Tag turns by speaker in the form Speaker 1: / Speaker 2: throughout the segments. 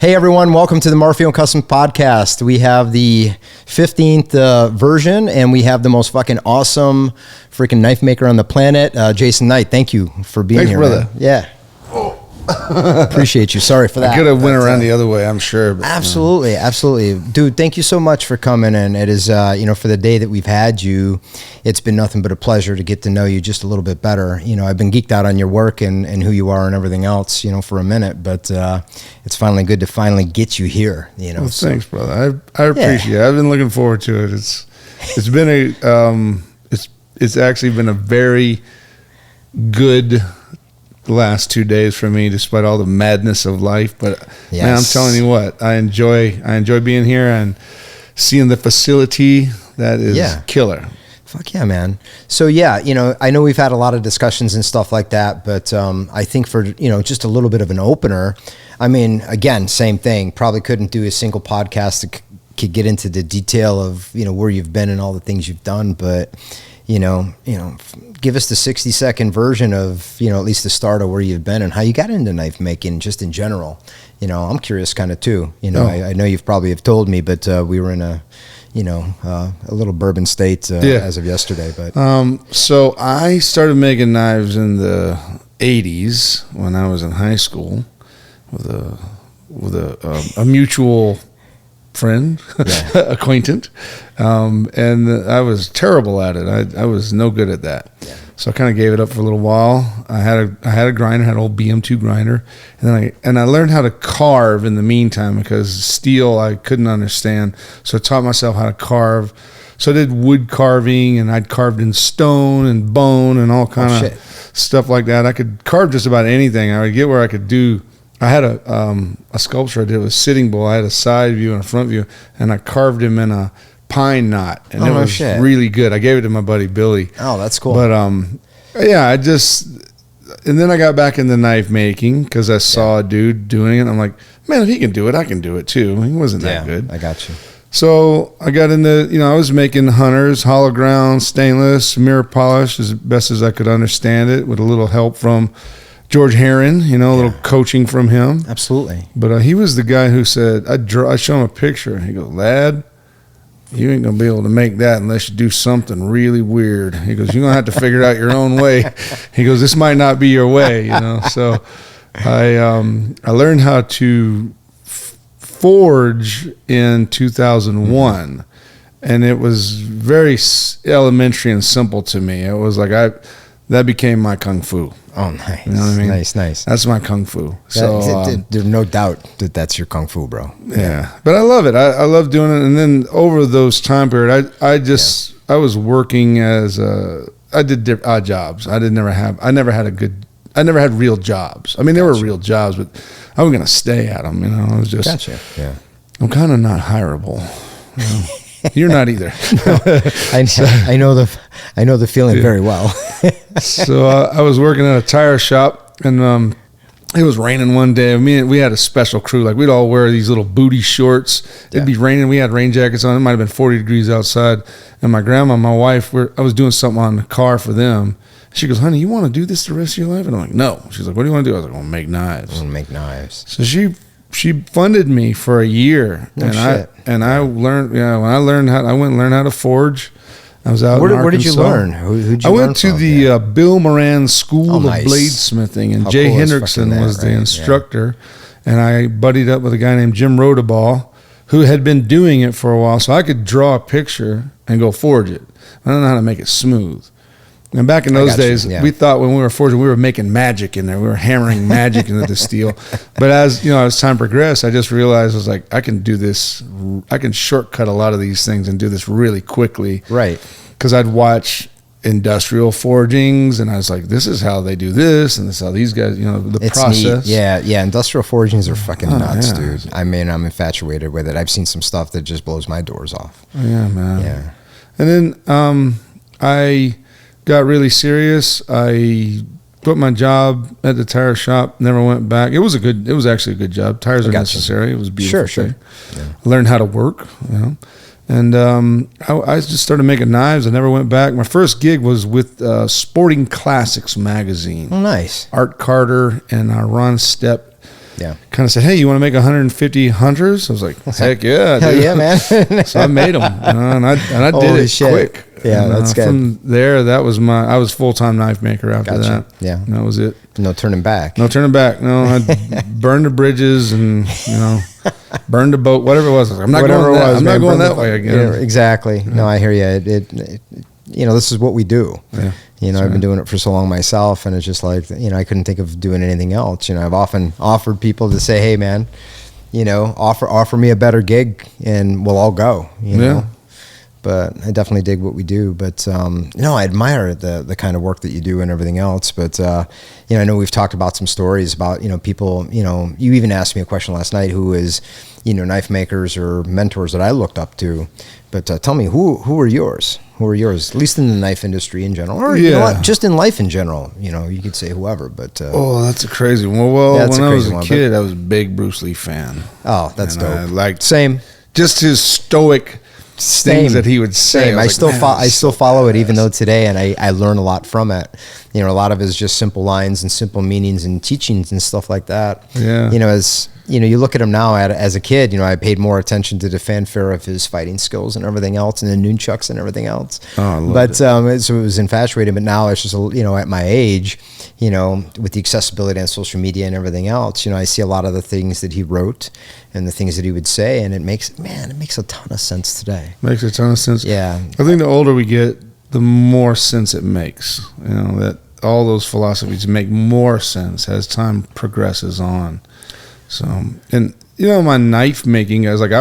Speaker 1: Hey everyone, welcome to the Marfione Podcast. We have the 15th version, and we have the most fucking awesome freaking knife maker on the planet, Jason Knight. Thank you for being here,
Speaker 2: brother.
Speaker 1: Man. Yeah. Appreciate you. Sorry for that.
Speaker 2: I could have went around the other way, I'm sure. But,
Speaker 1: absolutely. Dude, thank you so much for coming. And it is, for the day that we've had you, it's been nothing but a pleasure to get to know you just a little bit better. You know, I've been geeked out on your work and who you are and everything else, for a minute, but it's finally good to finally get you here,
Speaker 2: Well, thanks, brother. I appreciate it. I've been looking forward to it. It's been it's actually been a very good last 2 days for me, despite all the madness of life. But man, I'm telling you what, I enjoy being here and seeing the facility. That is killer.
Speaker 1: Fuck yeah, man. So I know we've had a lot of discussions and stuff like that, but I think for just a little bit of an opener, I mean, again, same thing. Probably couldn't do a single podcast that could get into the detail of where you've been and all the things you've done, but give us the 60-second version of, at least the start of where you've been and how you got into knife making just in general. I'm curious kind of too, I know you've probably have told me, but we were in a little bourbon state as of yesterday. But
Speaker 2: so I started making knives in the 80s when I was in high school with a mutual friend, acquaintance, and I was terrible at it. I was no good at that. Yeah. So I kind of gave it up for a little while. I had a grinder, had an old BM2 grinder, and then I learned how to carve in the meantime because steel I couldn't understand. So I taught myself how to carve. So I did wood carving, and I'd carved in stone and bone and all kind of stuff like that. I could carve just about anything. I would get where I could do. I had a sculpture I did with Sitting Bull. I had a side view and a front view, and I carved him in a pine knot, and it was really good. I gave it to my buddy Billy.
Speaker 1: Oh, that's cool.
Speaker 2: But and then I got back into knife making because I saw a dude doing it. I'm like, man, if he can do it, I can do it too. He wasn't that good.
Speaker 1: I got you.
Speaker 2: So I got into, I was making hunters, hollow ground, stainless, mirror polish as best as I could understand it, with a little help from George Herron, a little coaching from him.
Speaker 1: Absolutely.
Speaker 2: But he was the guy who said, I show him a picture. He goes, lad, you ain't going to be able to make that unless you do something really weird. He goes, you're going to have to figure it out your own way. He goes, this might not be your way, So I learned how to forge in 2001. And it was very elementary and simple to me. It was like that became my kung fu.
Speaker 1: Oh, nice.
Speaker 2: You know what I mean?
Speaker 1: Nice.
Speaker 2: That's my kung fu.
Speaker 1: There's no doubt that that's your kung fu, bro.
Speaker 2: Yeah. But I love it. I love doing it. And then over those time period, I was working I did odd jobs. I never had real jobs. I mean, there were real jobs, but I was going to stay at them. I was just,
Speaker 1: gotcha. Yeah.
Speaker 2: I'm kind of not hireable. You're not either.
Speaker 1: No, I know the feeling very well.
Speaker 2: So I was working at a tire shop, and it was raining one day. We had a special crew. Like, we'd all wear these little booty shorts. It'd be raining. We had rain jackets on. It might have been 40 degrees outside. And my grandma and my wife, I was doing something on the car for them. She goes, honey, you want to do this the rest of your life? And I'm like, no. She's like, what do you want to do? I was like, I want to make knives.
Speaker 1: I want to make knives.
Speaker 2: So she funded me for a year. I learned, when I went and learned how to forge. I was out in Arkansas.
Speaker 1: Where did you learn? Who'd you
Speaker 2: I went to the Bill Moran School of
Speaker 1: nice.
Speaker 2: Bladesmithing, and Jay Hendrickson was the instructor. Yeah. And I buddied up with a guy named Jim Rodaball, who had been doing it for a while, so I could draw a picture and go forge it. I don't know how to make it smooth. And back in those days, we thought when we were forging, we were making magic in there. We were hammering magic into the steel. But as time progressed, I just realized, I was like, I can do this. I can shortcut a lot of these things and do this really quickly.
Speaker 1: Right.
Speaker 2: Because I'd watch industrial forgings, and I was like, this is how they do this, and this is how these guys, the process.
Speaker 1: Neat. Yeah. Industrial forgings are fucking nuts, dude. I mean, I'm infatuated with it. I've seen some stuff that just blows my doors off.
Speaker 2: Yeah, man. Yeah. And then I got really serious. I quit my job at the tire shop, never went back. It was actually a good job. Tires are necessary. It was beautiful. Sure. Yeah. I learned how to work, And I just started making knives. I never went back. My first gig was with Sporting Classics magazine.
Speaker 1: Oh, nice.
Speaker 2: Art Carter and Ron Stepp kind of said, "Hey, you want to make 150 hunters?" I was like, "Heck yeah,
Speaker 1: hell
Speaker 2: dude."
Speaker 1: yeah, man.
Speaker 2: So I made them, and I did
Speaker 1: Holy
Speaker 2: it
Speaker 1: shit.
Speaker 2: quick.
Speaker 1: Yeah,
Speaker 2: and,
Speaker 1: that's good.
Speaker 2: From there, I was full-time knife maker after that.
Speaker 1: Yeah,
Speaker 2: and that was it.
Speaker 1: No turning back.
Speaker 2: No turning back. No, I burned the bridges and burned the boat, whatever it was. I'm not
Speaker 1: Whatever
Speaker 2: going that.
Speaker 1: it was,
Speaker 2: I'm
Speaker 1: man,
Speaker 2: not going
Speaker 1: burn
Speaker 2: that
Speaker 1: the
Speaker 2: way
Speaker 1: fuck-
Speaker 2: again.
Speaker 1: Yeah, exactly. No, I hear you. It this is what we do.
Speaker 2: Yeah,
Speaker 1: I've been doing it for so long myself, and it's just like, I couldn't think of doing anything else. I've often offered people to say, hey, man, offer me a better gig and we'll all go, know. But I definitely dig what we do. But, I admire the kind of work that you do and everything else. But, I know we've talked about some stories about, people, you even asked me a question last night who is, knife makers or mentors that I looked up to. But tell me, who are yours? Who are yours? At least in the knife industry in general, or you know what, just in life in general. You could say whoever. But
Speaker 2: that's a crazy one. Well, when I was a kid, I was a big Bruce Lee fan.
Speaker 1: Oh, that's dope.
Speaker 2: I liked
Speaker 1: same.
Speaker 2: Just his stoic things that he would say.
Speaker 1: I still follow it, even though today, and I learn a lot from it. A lot of it is just simple lines and simple meanings and teachings and stuff like that.
Speaker 2: Yeah.
Speaker 1: As you look at him now as a kid, I paid more attention to the fanfare of his fighting skills and everything else, and the nunchucks and everything else.
Speaker 2: Oh, I loved
Speaker 1: but
Speaker 2: it.
Speaker 1: So it was infatuating. But now it's just at my age, with the accessibility on social media and everything else, I see a lot of the things that he wrote and the things that he would say, and it makes a ton of sense today.
Speaker 2: Makes a ton of sense.
Speaker 1: Yeah.
Speaker 2: I think the older we get, the more sense it makes. That all those philosophies make more sense as time progresses on. So, and my knife making, when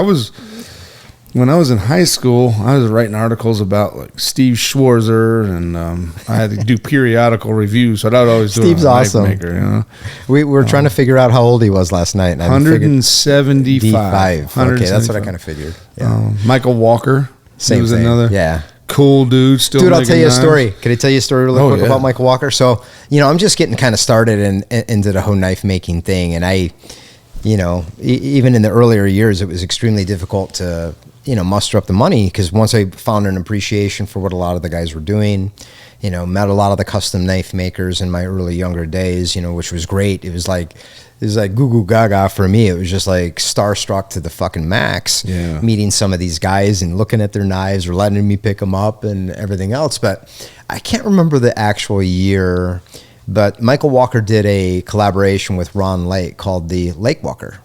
Speaker 2: I was in high school, I was writing articles about like Steve Schwarzer, and I had to do periodical reviews. So I would always do
Speaker 1: Steve's
Speaker 2: a
Speaker 1: awesome.
Speaker 2: knife maker.
Speaker 1: We were trying to figure out how old he was last night. And
Speaker 2: 175.
Speaker 1: Okay, that's what I kind of figured. Yeah.
Speaker 2: Michael Walker.
Speaker 1: Same
Speaker 2: he was
Speaker 1: thing.
Speaker 2: another.
Speaker 1: Yeah.
Speaker 2: Cool dude. Still,
Speaker 1: dude, I'll tell you a
Speaker 2: knives.
Speaker 1: story. Can I tell you a story really quick
Speaker 2: yeah.
Speaker 1: about Michael Walker? So, I'm just getting kind of started into the whole knife making thing, and I, even in the earlier years, it was extremely difficult to muster up the money, because once I found an appreciation for what a lot of the guys were doing, met a lot of the custom knife makers in my early younger days, which was great. It was like goo goo gaga for me. It was just like starstruck to the fucking max, meeting some of these guys and looking at their knives or letting me pick them up and everything else. But I can't remember the actual year, but Michael Walker did a collaboration with Ron Lake called the Lake Walker,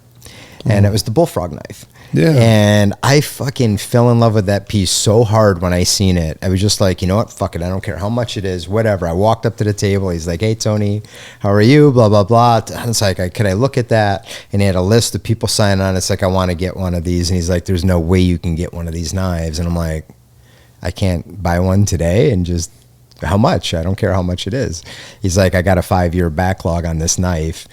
Speaker 1: and it was the bullfrog knife.
Speaker 2: Yeah.
Speaker 1: And I fucking fell in love with that piece so hard when I seen it. I was just like, you know what? Fuck it. I don't care how much it is, whatever. I walked up to the table. He's like, hey, Tony, how are you? Blah, blah, blah. And it's like, could I look at that? And he had a list of people signing on. It's like, I want to get one of these. And he's like, there's no way you can get one of these knives. And I'm like, I can't buy one today. And just, how much? I don't care how much it is. He's like, I got a 5-year backlog on this knife.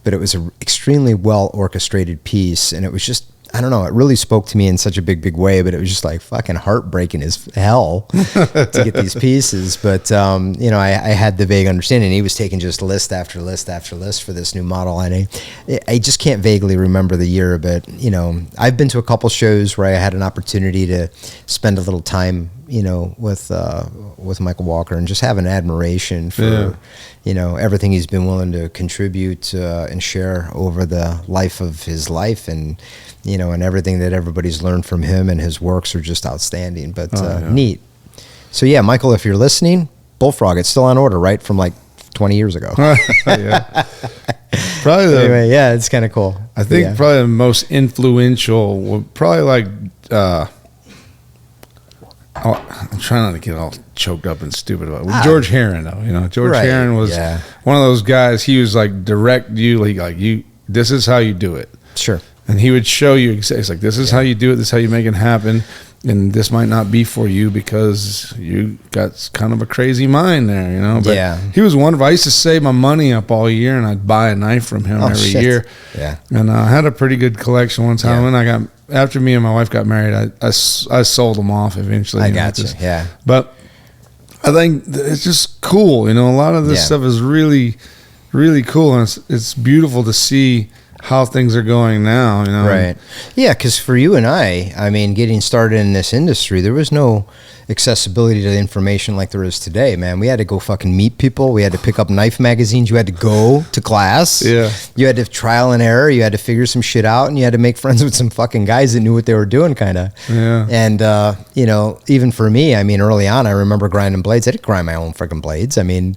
Speaker 1: But it was an extremely well orchestrated piece. And it was just, I don't know, it really spoke to me in such a big way, but it was just like fucking heartbreaking as hell to get these pieces. But, I had the vague understanding. He was taking just list after list after list for this new model. And I just can't vaguely remember the year, but, I've been to a couple shows where I had an opportunity to spend a little time, with Michael Walker, and just have an admiration for, everything he's been willing to contribute and share over the life of his life, and, and everything that everybody's learned from him, and his works are just outstanding, but neat. So yeah, Michael, if you're listening, Bullfrog, it's still on order, right? From like 20 years ago.
Speaker 2: Yeah. Probably
Speaker 1: anyway, yeah, it's kind of cool.
Speaker 2: I think probably the most influential, probably like, I'm trying not to get all choked up and stupid about it. George Herron, though, George Herron was one of those guys. He was like direct you, this is how you do it.
Speaker 1: Sure.
Speaker 2: And he would show you, it's like, this is how you do it. This is how you make it happen. And this might not be for you because you got kind of a crazy mind there, But he was wonderful. I used to save my money up all year, and I'd buy a knife from him every year.
Speaker 1: Yeah.
Speaker 2: And I had a pretty good collection one time. When after me and my wife got married, I sold them off eventually.
Speaker 1: I got you. Yeah.
Speaker 2: But I think it's just cool. A lot of this stuff is really, really cool. And it's beautiful to see how things are going now,
Speaker 1: Right. Yeah, because for you and I mean, getting started in this industry, there was no, accessibility to information like there is today, man. We had to go fucking meet people. We had to pick up knife magazines. You had to go to class.
Speaker 2: Yeah.
Speaker 1: You had to trial and error. You had to figure some shit out, and you had to make friends with some fucking guys that knew what they were doing, kind of.
Speaker 2: Yeah.
Speaker 1: And, you know, even for me, I mean, early on, I remember grinding blades. I didn't grind my own freaking blades. I mean,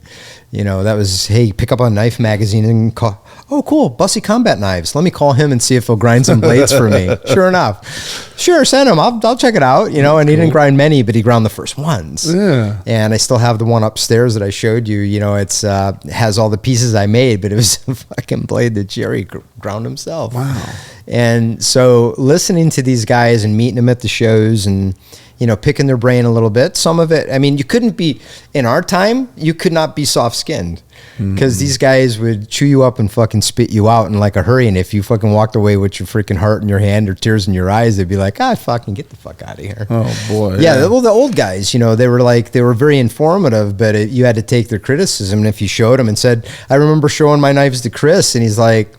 Speaker 1: you know, that was, hey, pick up a knife magazine and call, oh, cool, Bussy Combat Knives. Let me call him and see if he'll grind some blades for me. Sure enough. Sure, send him. I'll check it out, you know, and he didn't grind many, but he ground the first ones.
Speaker 2: Yeah.
Speaker 1: And I still have the one upstairs that I showed you. You know, it's has all the pieces I made, but it was a fucking blade that Jerry ground himself.
Speaker 2: Wow.
Speaker 1: And so listening to these guys and meeting them at the shows and, you know, picking their brain a little bit. Some of it, I mean, you couldn't be, in our time, you could not be soft-skinned because these guys would chew you up and fucking spit you out in like a hurry. And if you fucking walked away with your freaking heart in your hand or tears in your eyes, they'd be like, fucking get the fuck out of here.
Speaker 2: Oh, boy.
Speaker 1: Yeah, well, the old guys, you know, they were very informative, but you had to take their criticism. And if you showed them and said, I remember showing my knives to Chris, and he's like,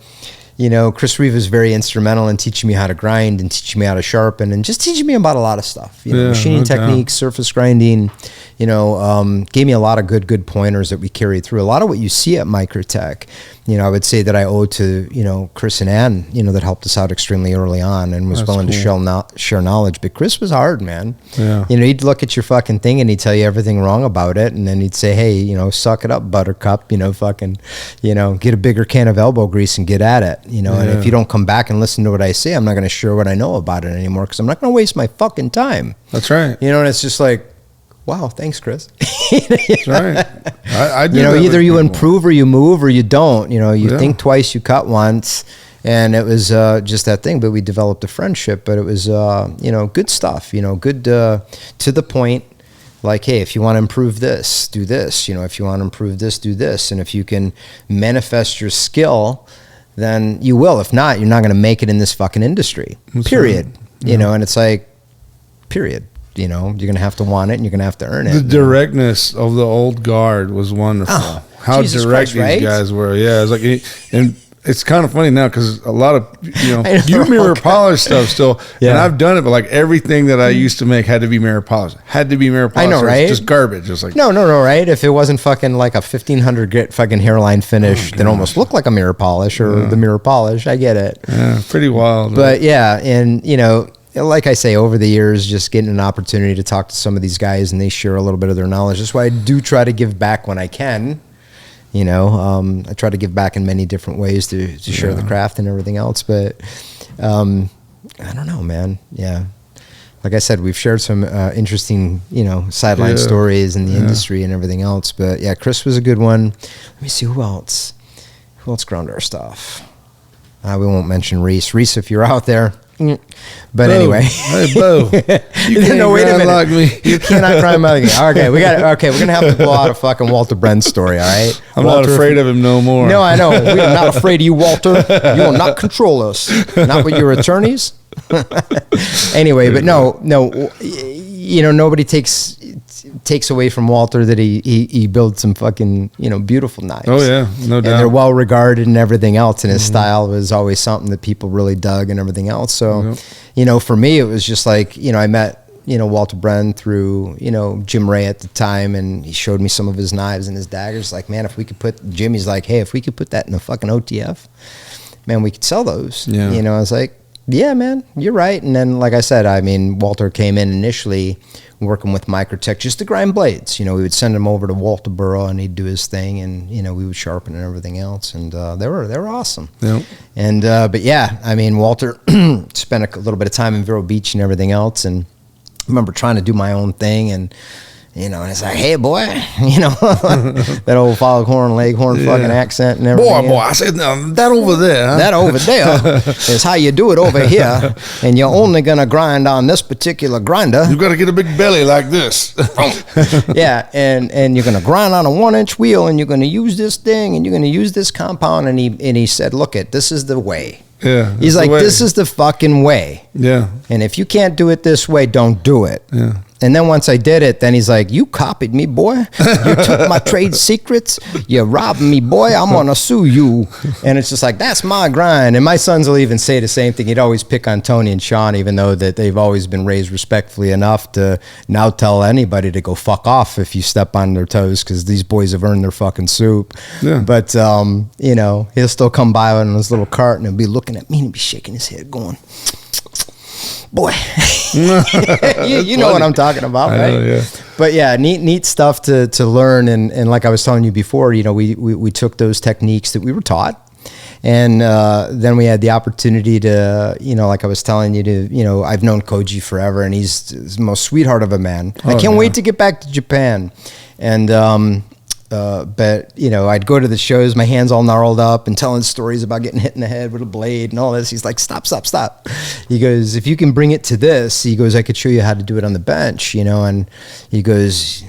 Speaker 1: you know, Chris Reeve was very instrumental in teaching me how to grind and teaching me how to sharpen and just teaching me about a lot of stuff. You know, machining techniques, surface grinding, you know, gave me a lot of good pointers that we carried through. A lot of what you see at Microtech, you know, I would say that I owe to, you know, Chris and Ann, you know, that helped us out extremely early on and was willing to share knowledge. But Chris was hard, man. Yeah. You know, he'd look at your fucking thing and he'd tell you everything wrong about it. And then he'd say, hey, you know, suck it up, buttercup, you know, fucking, you know, get a bigger can of elbow grease and get at it. You know, and if you don't come back and listen to what I say, I'm not going to share what I know about it anymore because I'm not going to waste my fucking time.
Speaker 2: That's right.
Speaker 1: You know, and it's just like, wow, thanks, Chris.
Speaker 2: That's right. I do.
Speaker 1: You know, either you improve or you move or you don't. You know, you think twice, you cut once. And it was just that thing. But we developed a friendship. But it was, you know, good stuff. You know, good to the point. Like, hey, if you want to improve this, do this. You know, if you want to improve this, do this. And if you can manifest your skill, then you will. If not, you're not going to make it in this fucking industry. That's period. Right. You know, and it's like, period. You know, you're going to have to want it and you're going to have to earn it.
Speaker 2: The directness of the old guard was wonderful. Oh, how Jesus direct Christ, these guys were. Yeah, it's like, and it's kind of funny now because a lot of, you know, you mirror polish stuff still. And I've done it, but like everything that I used to make had to be mirror polished. Had to be mirror polished. I know, right? It's just garbage. Just like
Speaker 1: no, right? If it wasn't fucking like a 1500 grit fucking hairline finish that almost looked like a mirror polish or the mirror polish, I get it.
Speaker 2: Yeah, pretty wild.
Speaker 1: But yeah, and you know, like I say, over the years, just getting an opportunity to talk to some of these guys and they share a little bit of their knowledge. That's why I do try to give back when I can. You know, I try to give back in many different ways to share the craft and everything else. But I don't know, man. Yeah. Like I said, we've shared some interesting, you know, sideline stories in the industry and everything else. But yeah, Chris was a good one. Let me see who else. Who else ground our stuff? We won't mention Reese. Reese, if you're out there. But Bo. Anyway,
Speaker 2: hey Bo, you can't
Speaker 1: wait a minute.
Speaker 2: like me.
Speaker 1: You cannot grind like me. Okay, we're gonna have to blow out a fucking Walter Brenn story. All right,
Speaker 2: I'm Walter, not afraid of him no more.
Speaker 1: No, I know. We are not afraid of you, Walter. You will not control us. Not with your attorneys. Anyway, but no. You know, nobody takes away from Walter that he built some fucking, you know, beautiful knives.
Speaker 2: Oh yeah, no doubt.
Speaker 1: And they're well regarded and everything else. And his style was always something that people really dug and everything else. So, you know, for me, it was just like, you know, I met, you know, Walter Brenn through, you know, Jim Ray at the time, and he showed me some of his knives and his daggers. Like, man, if we could Jimmy's like, hey, if we could put that in a fucking OTF, man, we could sell those. Yeah. You know, I was like, yeah, man, you're right. And then, like I said, I mean, Walter came in initially working with Microtech just to grind blades. You know, we would send him over to Walterboro and he'd do his thing, and you know, we would sharpen and everything else, and they were awesome. Yep. And but yeah, I mean, Walter spent a little bit of time in Vero Beach and everything else, and I remember trying to do my own thing, and you know, and it's like, hey, boy, you know, that old foghorn, leghorn fucking accent and everything.
Speaker 2: Boy, I said, now, that over there. Huh?
Speaker 1: That over there is how you do it over here, and you're only going to grind on this particular grinder.
Speaker 2: You've got to get a big belly like this.
Speaker 1: Yeah, and you're going to grind on a 1-inch wheel, and you're going to use this thing, and you're going to use this compound, and he said, look it, this is the way.
Speaker 2: Yeah.
Speaker 1: He's like, this is the fucking way.
Speaker 2: Yeah.
Speaker 1: And if you can't do it this way, don't do it.
Speaker 2: Yeah.
Speaker 1: And then once I did it, then he's like, you copied me, boy. You took my trade secrets. You robbed me, boy. I'm going to sue you. And it's just like, that's my grind. And my sons will even say the same thing. He'd always pick on Tony and Sean, even though that they've always been raised respectfully enough to now tell anybody to go fuck off if you step on their toes, because these boys have earned their fucking soup. Yeah. But, you know, he'll still come by on his little cart and he'll be looking at me and he'll be shaking his head going, boy, you know what I'm talking about, right? Yeah. But yeah, neat stuff to learn. And like I was telling you before, you know, we took those techniques that we were taught, and then we had the opportunity to, you know, like I was telling you, to, you know, I've known Koji forever, and he's the most sweetheart of a man. I can't wait to get back to Japan. And but, you know, I'd go to the shows, my hands all gnarled up and telling stories about getting hit in the head with a blade and all this. He's like, stop. He goes, if you can bring it to this, he goes, I could show you how to do it on the bench, you know. And he goes,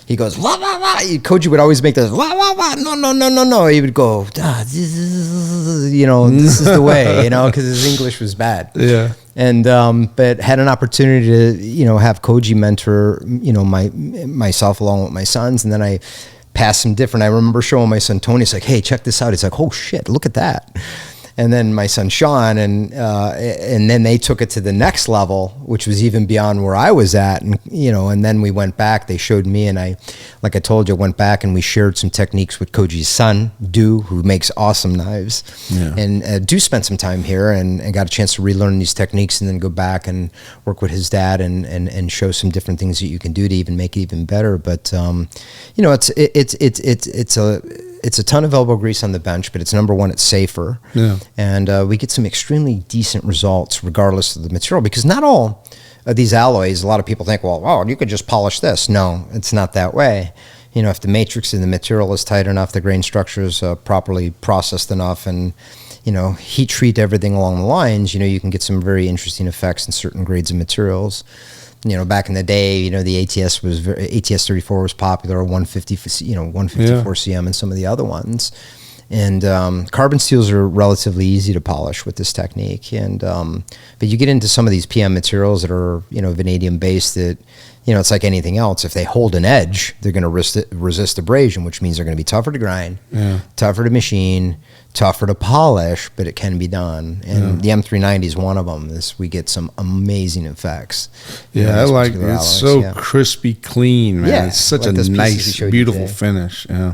Speaker 1: wah, wah, wah. Koji would always make this, wah, wah, wah. No. He would go, you know, this is the way, you know, because his English was bad. Yeah. And but had an opportunity to, you know, have Koji mentor, you know, myself along with my sons, and then I passed some different. I remember showing my son Tony. It's like, hey, check this out. He's like, oh shit, look at that. And then my son Sean, and then they took it to the next level, which was even beyond where I was at. And you know, and then we went back. They showed me, and I, like I told you, went back and we shared some techniques with Koji's son, Du, who makes awesome knives. Yeah. And Du spent some time here and got a chance to relearn these techniques, and then go back and work with his dad and show some different things that you can do to even make it even better. But you know, it's a ton of elbow grease on the bench, but it's number one, it's safer. Yeah. And we get some extremely decent results regardless of the material, because not all of these alloys, a lot of people think, well, you could just polish this. No, it's not that way. You know, if the matrix in the material is tight enough, the grain structure is properly processed enough, and, you know, heat treat everything along the lines, you know, you can get some very interesting effects in certain grades of materials. You know, back in the day, you know, the ATS 34 was popular, or 150, you know, 154 CM, and some of the other ones. And carbon steels are relatively easy to polish with this technique. And but you get into some of these PM materials that are, you know, vanadium based, that, you know, it's like anything else. If they hold an edge, they're going to resist abrasion, which means they're going to be tougher to grind, tougher to machine, tougher to polish, but it can be done. And the M390 is one of them. We get some amazing effects.
Speaker 2: Yeah, I like it. It's so crispy clean, man. Yeah, it's such like a nice, beautiful finish. Yeah,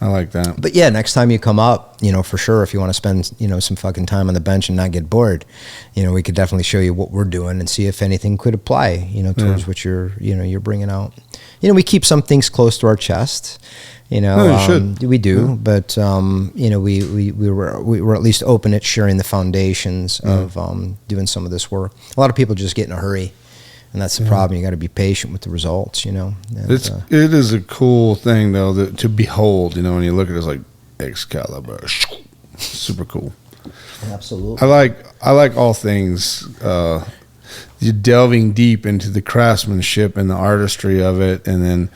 Speaker 2: I like that.
Speaker 1: But yeah, next time you come up, you know, for sure, if you want to spend, you know, some fucking time on the bench and not get bored, you know, we could definitely show you what we're doing and see if anything could apply, you know, towards what you're bringing out. You know, we keep some things close to our chest. You know, we do, but you know, we were at least open at sharing the foundations of doing some of this work. A lot of people just get in a hurry, and that's the problem. You got to be patient with the results. You know, and,
Speaker 2: it is a cool thing though to behold. You know, when you look at it, it's like Excalibur, super cool.
Speaker 1: Absolutely.
Speaker 2: I like all things. You're delving deep into the craftsmanship and the artistry of it, and then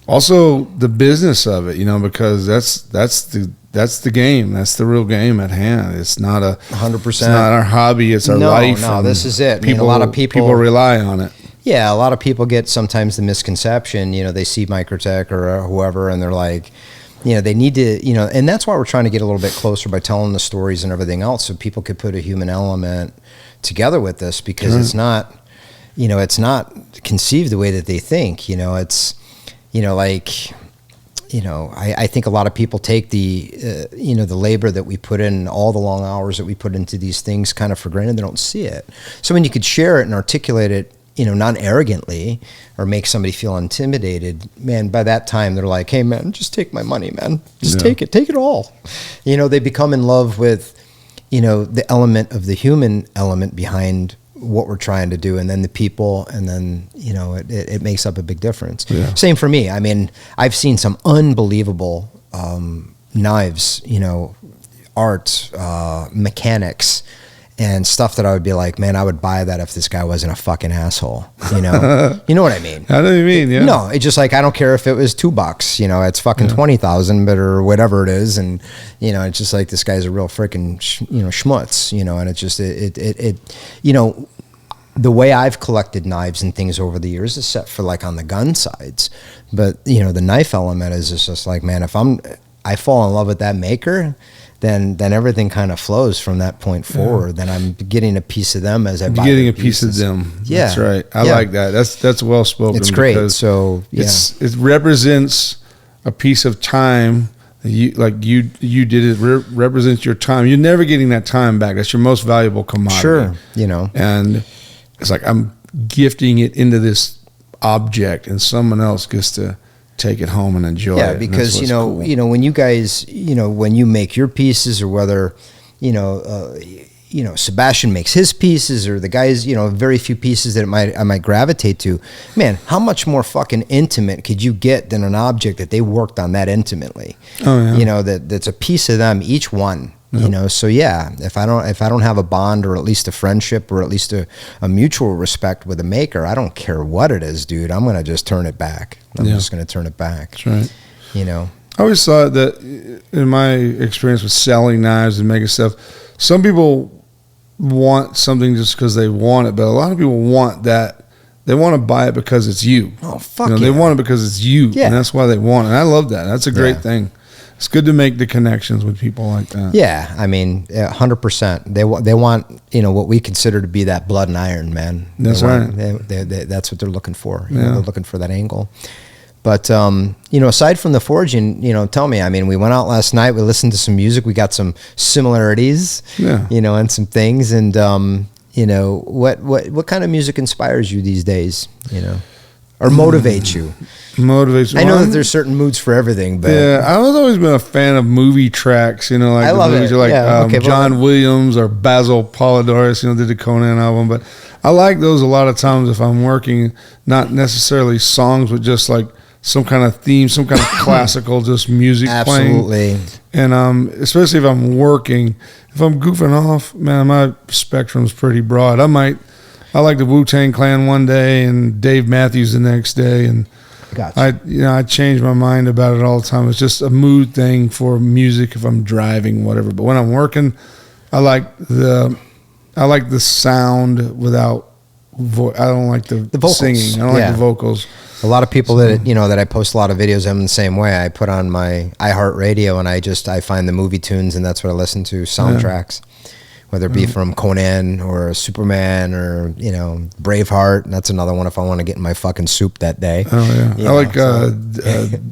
Speaker 2: also the business of it, you know, because that's the game. That's the real game at hand. It's not 100%. It's not our hobby. It's our life.
Speaker 1: No, this is it.
Speaker 2: People, a lot of people rely on it.
Speaker 1: Yeah, a lot of people get sometimes the misconception. You know, they see Microtech or whoever, and they're like, you know, they need to, you know, and that's why we're trying to get a little bit closer by telling the stories and everything else, so people could put a human element together with this, because it's not, you know, it's not conceived the way that they think. You know, it's, you know, like, you know, I think a lot of people take the, you know, the labor that we put in, all the long hours that we put into these things kind of for granted. They don't see it. So when you could share it and articulate it, you know, not arrogantly, or make somebody feel intimidated, man, by that time they're like, hey man, just take my money, man. Just take it all. You know, they become in love with, you know, the element of the human element behind what we're trying to do, and then the people, and then, you know, it makes up a big difference. Yeah. Same for me. I mean, I've seen some unbelievable knives, you know, art, mechanics, and stuff that I would be like, man, I would buy that if this guy wasn't a fucking asshole. You know, you know what I mean?
Speaker 2: How do you mean? Yeah.
Speaker 1: No, it's just like, I don't care if it was $2. You know, it's fucking 20,000, but or whatever it is, and you know, it's just like, this guy's a real freaking you know, schmutz. You know, and it's just it you know, the way I've collected knives and things over the years is set for like on the gun sides, but the knife element is just like, man, if I fall in love with that maker, then everything kind of flows from that point forward. Then I'm getting a piece of them as I buy
Speaker 2: getting a piece of them. Yeah, that's right. I like that. That's well spoken.
Speaker 1: It's great. So
Speaker 2: it represents a piece of time. You did it. Represents your time. You're never getting that time back. That's your most valuable commodity.
Speaker 1: Sure,
Speaker 2: and it's like I'm gifting it into this object, and someone else gets to take it home and enjoy it.
Speaker 1: Yeah, because cool. When you guys, when you make your pieces, or whether, Sebastian makes his pieces, or the guys, very few pieces that I might gravitate to. Man, how much more fucking intimate could you get than an object that they worked on that intimately?
Speaker 2: Oh yeah.
Speaker 1: That's a piece of them, each one.
Speaker 2: Yep.
Speaker 1: So yeah, if I don't have a bond, or at least a friendship, or at least a mutual respect with a maker, I don't care what it is, dude. I'm gonna just turn it back. I'm just gonna turn it back.
Speaker 2: That's right.
Speaker 1: I
Speaker 2: always thought that in my experience with selling knives and making stuff, some people want something just because they want it, but a lot of people want that. They want to buy it because it's you.
Speaker 1: Oh fuck!
Speaker 2: They want it because it's you, and that's why they want it. And I love that. That's a great thing. It's good to make the connections with people like that.
Speaker 1: Yeah, I mean, 100%. They want, what we consider to be that blood and iron, man.
Speaker 2: That's right.
Speaker 1: That's what they're looking for. They're looking for that angle. But, aside from the forging, tell me, I mean, we went out last night, we listened to some music, we got some similarities, and some things. And, what kind of music inspires you these days, or motivates you? I know that there's certain moods for everything, but
Speaker 2: I was always been a fan of movie tracks. Like I love movies, like John Williams or Basil Polidorus. Did the Conan album, but I like those a lot of times if I'm working, not necessarily songs, but just like some kind of theme, some kind of classical, just music
Speaker 1: absolutely
Speaker 2: playing. And especially if I'm working, if I'm goofing off, man, my spectrum's pretty broad. I like the Wu-Tang Clan one day and Dave Matthews the next day, and
Speaker 1: gotcha.
Speaker 2: I change my mind about it all the time. It's just a mood thing for music if I'm driving, whatever. But when I'm working, I like the sound without I don't like the
Speaker 1: vocals.
Speaker 2: Singing. I don't like the vocals.
Speaker 1: A lot of people that I post a lot of videos of them the same way. I put on my iHeartRadio and I find the movie tunes, and that's what I listen to, soundtracks. Whether it be from Conan or Superman or, Braveheart. And that's another one if I want to get in my fucking soup that day.
Speaker 2: Oh, yeah. I like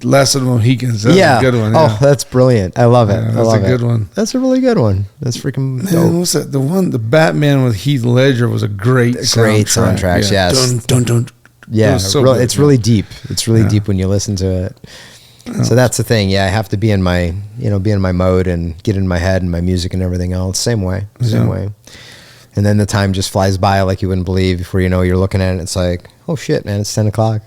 Speaker 2: Last of the Mohicans. That's a good one.
Speaker 1: Yeah. Oh, that's brilliant. I love it.
Speaker 2: That's a good one.
Speaker 1: That's a really good one. That's freaking dope.
Speaker 2: Man, what's that? The Batman with Heath Ledger was a great soundtrack.
Speaker 1: Great soundtracks, yes.
Speaker 2: Dun, dun, dun.
Speaker 1: Yeah, it's really deep. It's really deep when you listen to it. So that's the thing. Yeah, I have to be in my mode and get in my head and my music and everything else. Same way. And then the time just flies by like you wouldn't believe. Before you know, you're looking at it. It's like, oh shit, man, it's 10 o'clock.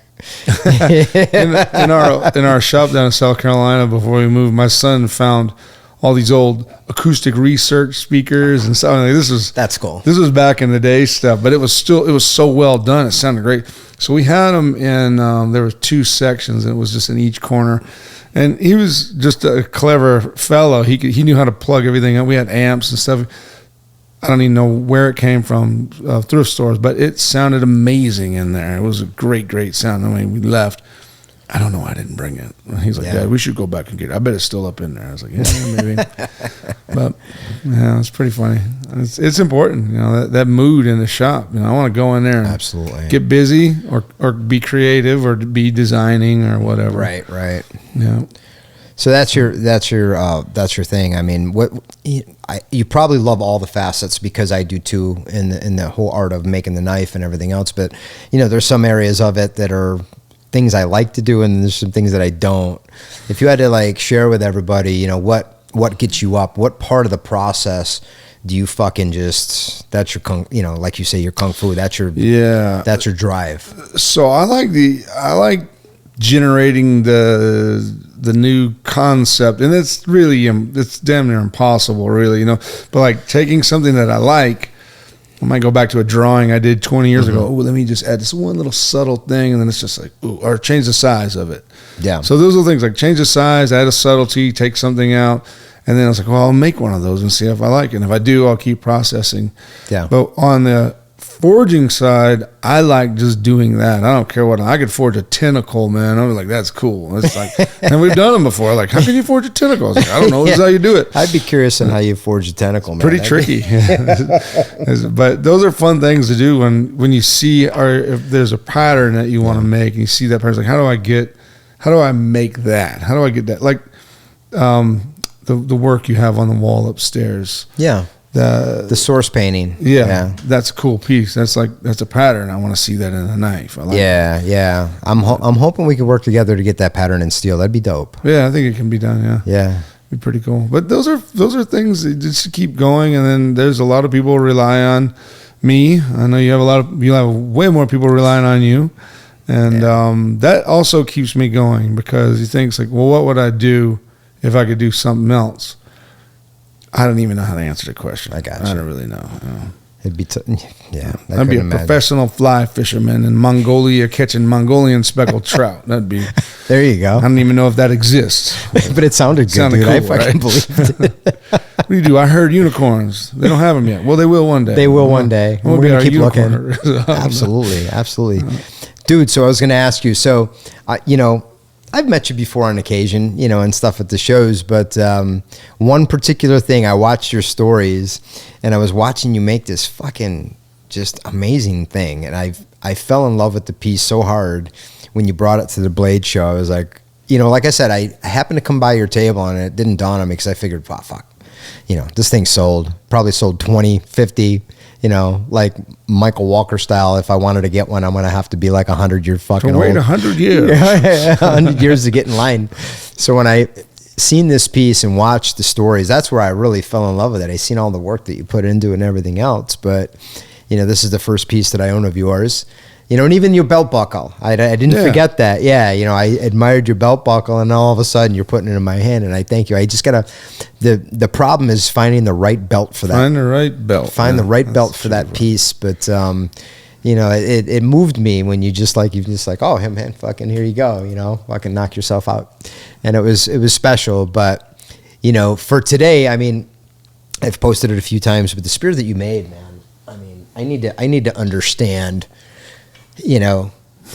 Speaker 2: in our shop down in South Carolina, before we moved, my son found all these old acoustic research speakers and stuff.
Speaker 1: That's cool.
Speaker 2: This was back in the day stuff, but it was so well done. It sounded great. So we had them in, there were 2 sections, and it was just in each corner. And he was just a clever fellow. He knew how to plug everything up. We had amps and stuff. I don't even know where it came from, thrift stores, but it sounded amazing in there. It was a great, great sound. I mean, we left. I don't know why I didn't bring it. He's like, Dad, we should go back and get it. I bet it's still up in there. I was like, yeah, maybe. But yeah, it's pretty funny. It's important, that mood in the shop. I want to go in there and
Speaker 1: absolutely
Speaker 2: get busy or be creative or be designing or whatever.
Speaker 1: Right.
Speaker 2: Yeah.
Speaker 1: So that's your thing. I mean, you probably love all the facets, because I do too, in the whole art of making the knife and everything else. But there's some areas of it that are things I like to do, and there's some things that I don't. If you had to share with everybody, what gets you up, what part of the process do you fucking that's your kung, like you say, your kung fu, that's your drive.
Speaker 2: So I like generating the new concept, and it's damn near impossible, really, but taking something that I like. I might go back to a drawing I did 20 years ago. Oh, let me just add this one little subtle thing, and then it's just like, ooh, or change the size of it.
Speaker 1: Yeah.
Speaker 2: So those are things like change the size, add a subtlety, take something out, and then I was like, well, I'll make one of those and see if I like it. And if I do, I'll keep processing.
Speaker 1: Yeah.
Speaker 2: But on the forging side, I like just doing that. I don't care what. I could forge a tentacle, man. I'm like, that's cool. It's like, and we've done them before. Like, how can you forge a tentacle? I was like, I don't know. This is how you do it.
Speaker 1: I'd be curious on how you forge a tentacle, man.
Speaker 2: Pretty tricky. But those are fun things to do when you see, or if there's a pattern that you want to make and you see that pattern, like, how do I make that? How do I get that? Like, the work you have on the wall upstairs.
Speaker 1: Yeah. The source painting.
Speaker 2: Yeah. That's a cool piece. That's a pattern. I want to see that in a knife. I like it.
Speaker 1: Yeah. I'm hoping we can work together to get that pattern in steel. That'd be dope.
Speaker 2: Yeah, I think it can be done. Yeah.
Speaker 1: Yeah.
Speaker 2: Be pretty cool. But those are things that just keep going. And then there's a lot of people who rely on me. I know you have way more people relying on you. And that also keeps me going, because he thinks like, well, what would I do if I could do something else? I don't even know how to answer the question. I don't really know.
Speaker 1: It'd be
Speaker 2: I'd be a professional fly fisherman in Mongolia catching Mongolian speckled trout. That'd be.
Speaker 1: There you go.
Speaker 2: I don't even know if that exists.
Speaker 1: But it sounded good, dude. Cool, I fucking believed it.
Speaker 2: What do you do? I heard unicorns. They don't have them yet. Well, they will one day.
Speaker 1: They will one day.
Speaker 2: We're
Speaker 1: going to keep looking. Absolutely. Dude, so I was going to ask you, so, I've met you before on occasion, and stuff at the shows, but one particular thing, I watched your stories, and I was watching you make this fucking just amazing thing, and I fell in love with the piece so hard when you brought it to the Blade show. I was like, like I said, I happened to come by your table, and it didn't dawn on me, because I figured, fuck, this thing probably sold 20, 50, like Michael Walker style. If I wanted to get one, I'm going to have to be like 100-year fucking old.
Speaker 2: Wait 100 years.
Speaker 1: 100 years to get in line. So when I seen this piece and watched the stories, that's where I really fell in love with it. I seen all the work that you put into it and everything else. But, this is the first piece that I own of yours. And even your belt buckle. I didn't forget that. Yeah, I admired your belt buckle, and all of a sudden you're putting it in my hand, and I thank you. I just got to, the problem is finding the right belt for that.
Speaker 2: Find the right belt.
Speaker 1: Find the right belt for that piece. But, it moved me when you're just like, oh, hey, man, fucking here you go, fucking knock yourself out. And it was special. But, for today, I've posted it a few times, but the spear that you made, man, I need to understand.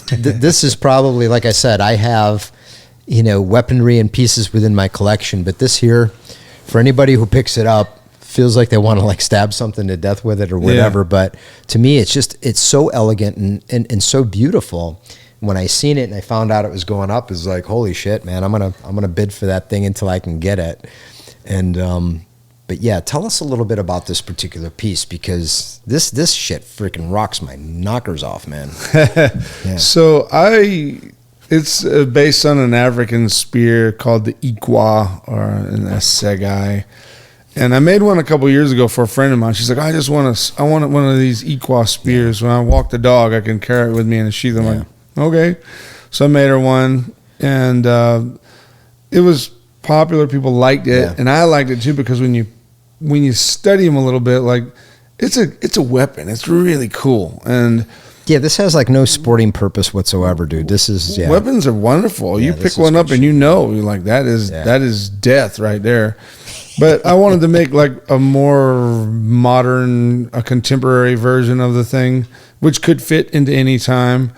Speaker 1: This is probably, like I said, I have, weaponry and pieces within my collection, but this here, for anybody who picks it up, feels like they want to like stab something to death with it or whatever. Yeah. But to me, it's so elegant and so beautiful. When I seen it and I found out it was going up, it's like, holy shit, man, I'm gonna bid for that thing until I can get it. And but yeah, tell us a little bit about this particular piece, because this shit freaking rocks my knockers off, man. Yeah.
Speaker 2: So it's based on an African spear called the Ikwa, or an Assegai. And I made one a couple years ago for a friend of mine. She's like, I want one of these Ikwa spears. When I walk the dog, I can carry it with me in a sheath. I'm like, okay. So I made her one, and it was popular. People liked it, and I liked it too, because when you study them a little bit, like it's a weapon. It's really cool. And
Speaker 1: yeah, this has like no sporting purpose whatsoever, dude. This is
Speaker 2: weapons are wonderful. You pick one up and you're like, that is death right there. But I wanted to make like a more modern, a contemporary version of the thing, which could fit into any time.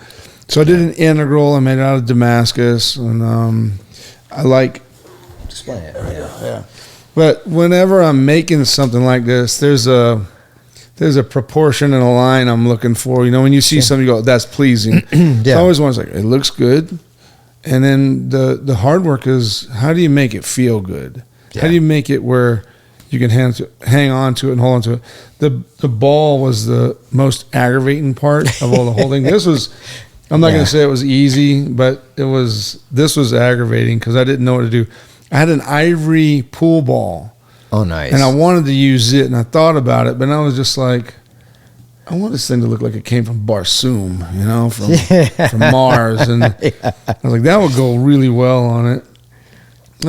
Speaker 2: So I did an integral. I made it out of Damascus, and I like
Speaker 1: display it.
Speaker 2: Yeah. But whenever I'm making something like this, there's a proportion and a line I'm looking for. When you see something, you go, that's pleasing. So I always want to say, it looks good. And then the hard work is, how do you make it feel good? Yeah. How do you make it where you can hang on to it and hold on to it? The ball was the most aggravating part of all the holding. This was, I'm not going to say it was easy, but this was aggravating because I didn't know what to do. I had an ivory pool ball.
Speaker 1: Oh, nice.
Speaker 2: And I wanted to use it, and I thought about it, but I was just like, I want this thing to look like it came from Barsoom, from Mars. And I was like, that would go really well on it.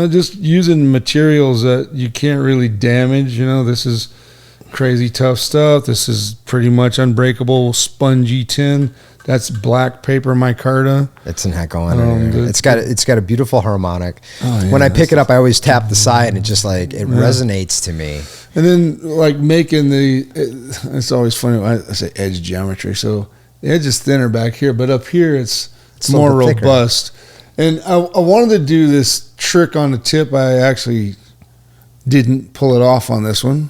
Speaker 2: Just using materials that you can't really damage. This is crazy tough stuff. This is pretty much unbreakable spongy tin. That's black paper micarta.
Speaker 1: It's an heck on it. It's got a beautiful harmonic. Oh, yeah, when I pick it up, I always tap the side, and it just like it resonates to me.
Speaker 2: And then like making it's always funny. I say edge geometry. So the edge is thinner back here, but up here it's more robust. And I wanted to do this trick on the tip. I actually didn't pull it off on this one,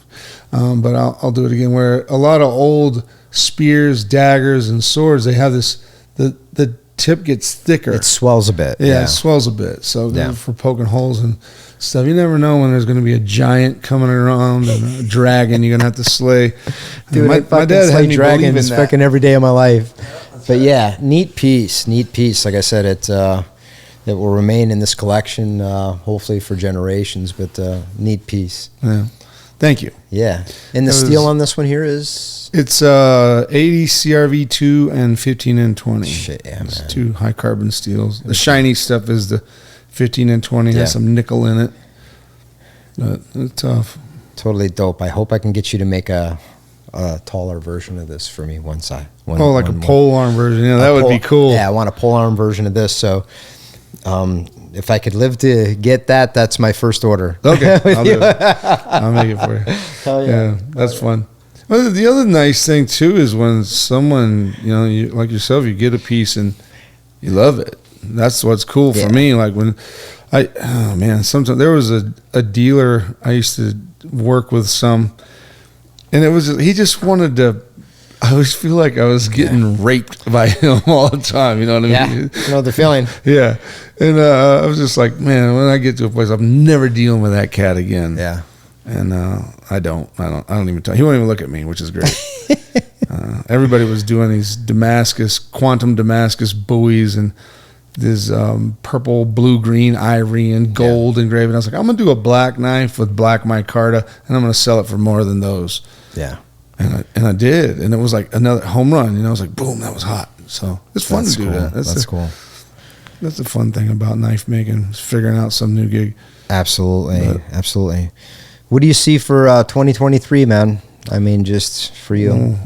Speaker 2: but I'll do it again. Where a lot of old spears, daggers, and swords, they have this, the tip gets thicker.
Speaker 1: It swells a bit.
Speaker 2: Yeah, it swells a bit. So for poking holes and stuff, you never know when there's going to be a giant coming around and a dragon you're going to have to slay.
Speaker 1: Dude, my dad had me dragons fucking every day of my life. But yeah, neat piece. Like I said, it will remain in this collection, hopefully for generations, but neat piece.
Speaker 2: Yeah. Thank you.
Speaker 1: Yeah. And the steel on this one here is?
Speaker 2: It's 80 CRV2 and 15 and 20.
Speaker 1: Shit, yeah,
Speaker 2: it's 2 high carbon steels. The shiny stuff is the 15 and 20. Has some nickel in it. But it's tough.
Speaker 1: Totally dope. I hope I can get you to make a taller version of this for me one side.
Speaker 2: A pole arm version. Yeah, that would be cool.
Speaker 1: Yeah, I want a pole arm version of this. So if I could live to get that, that's my first order.
Speaker 2: Okay, I'll do it. I'll make it for you.
Speaker 1: Hell yeah.
Speaker 2: That's fun. Well, the other nice thing too is when someone, you like yourself, you get a piece and you love it. That's what's cool for me. Like when sometimes there was a dealer I used to work with and he just wanted to. I always feel like I was getting raped by him all the time. You know what I mean?
Speaker 1: Yeah, I know the feeling.
Speaker 2: Yeah. And I was just like, man, when I get to a place, I'm never dealing with that cat again.
Speaker 1: Yeah.
Speaker 2: And I don't even tell. He won't even look at me, which is great. Everybody was doing these quantum Damascus buoys and this purple, blue, green, ivory, and gold engraving. I was like, I'm going to do a black knife with black micarta, and I'm going to sell it for more than those.
Speaker 1: Yeah.
Speaker 2: And I did, and it was like another home run. I was like, boom, that was hot. So it's fun to do that.
Speaker 1: That's cool.
Speaker 2: That's the fun thing about knife making, is figuring out some new gig.
Speaker 1: Absolutely. What do you see for 2023, man? I mean, just for you.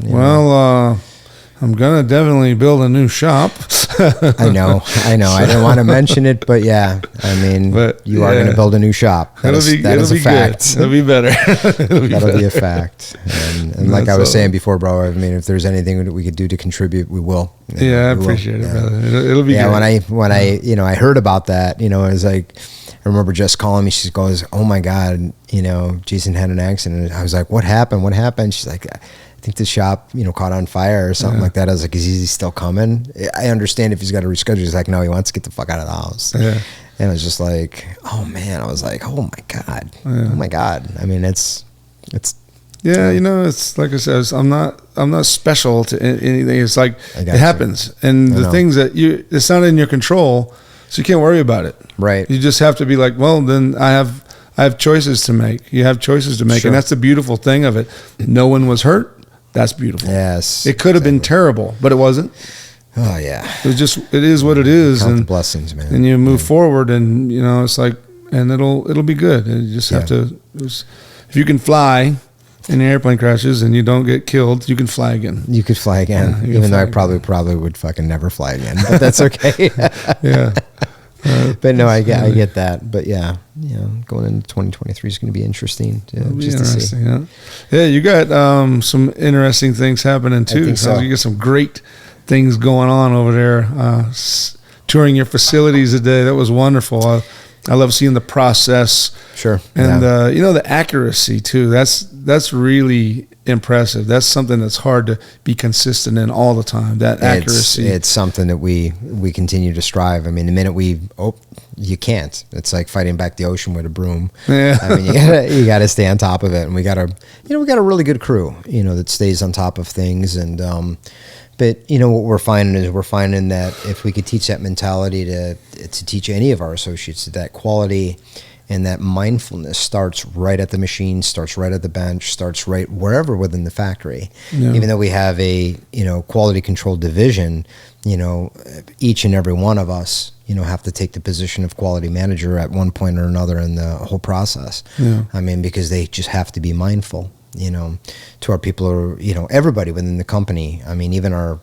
Speaker 2: I'm going to definitely build a new shop.
Speaker 1: I know. I didn't want to mention it, but yeah. I mean, you are going to build a new shop. That is a fact.
Speaker 2: It'll be better.
Speaker 1: That'll be a fact. And like I was saying before, bro, I mean, if there's anything that we could do to contribute, we will.
Speaker 2: I appreciate it, brother. It'll be good.
Speaker 1: Yeah, when I heard about that, it was like, I remember Jess calling me. She goes, "Oh my God, Jason had an accident." And I was like, "What happened? What happened?" She's like, I think the shop, caught on fire or something like that. I was like, is he still coming? I understand if he's got to reschedule. He's like, no, he wants to get the fuck out of the house. Yeah. And I was just like, oh man, I was like, oh my God. Yeah. Oh my God. I mean, it's.
Speaker 2: Yeah. It's like I said, I'm not special to anything. It's like, it happens. And the things that it's not in your control, so you can't worry about it.
Speaker 1: Right.
Speaker 2: You just have to be like, well, then I have choices to make. You have choices to make. Sure. And that's the beautiful thing of it. No one was hurt. That's beautiful.
Speaker 1: Yes.
Speaker 2: It could have been terrible, but it wasn't.
Speaker 1: Oh yeah.
Speaker 2: It is what it is.
Speaker 1: Count the blessings, man.
Speaker 2: And you move forward, and it's like, and it'll be good. And you just have to. If you can fly, and the airplane crashes and you don't get killed, you can fly again.
Speaker 1: You could fly again, even though I probably would fucking never fly again. But that's okay.
Speaker 2: Yeah.
Speaker 1: But no, I get that. But yeah, going into 2023 is going to be interesting. To see.
Speaker 2: Yeah, you got some interesting things happening too.
Speaker 1: I think so.
Speaker 2: You got some great things going on over there. Touring your facilities today, that was wonderful. I love seeing the process.
Speaker 1: Sure.
Speaker 2: And the accuracy too. That's really impressive. That's something that's hard to be consistent in all the time. That accuracy.
Speaker 1: It's something that we continue to strive. I mean, the minute you can't. It's like fighting back the ocean with a broom. Yeah. I mean, you gotta stay on top of it, and we got a really good crew, that stays on top of things. And but what we're finding that if we could teach that mentality to teach any of our associates, that quality and that mindfulness starts right at the machine, starts right at the bench, starts right wherever within the factory. Yeah. Even though we have a quality control division, each and every one of us have to take the position of quality manager at one point or another in the whole process. Yeah. I mean, because they just have to be mindful. to our people, or everybody within the company. I mean, even our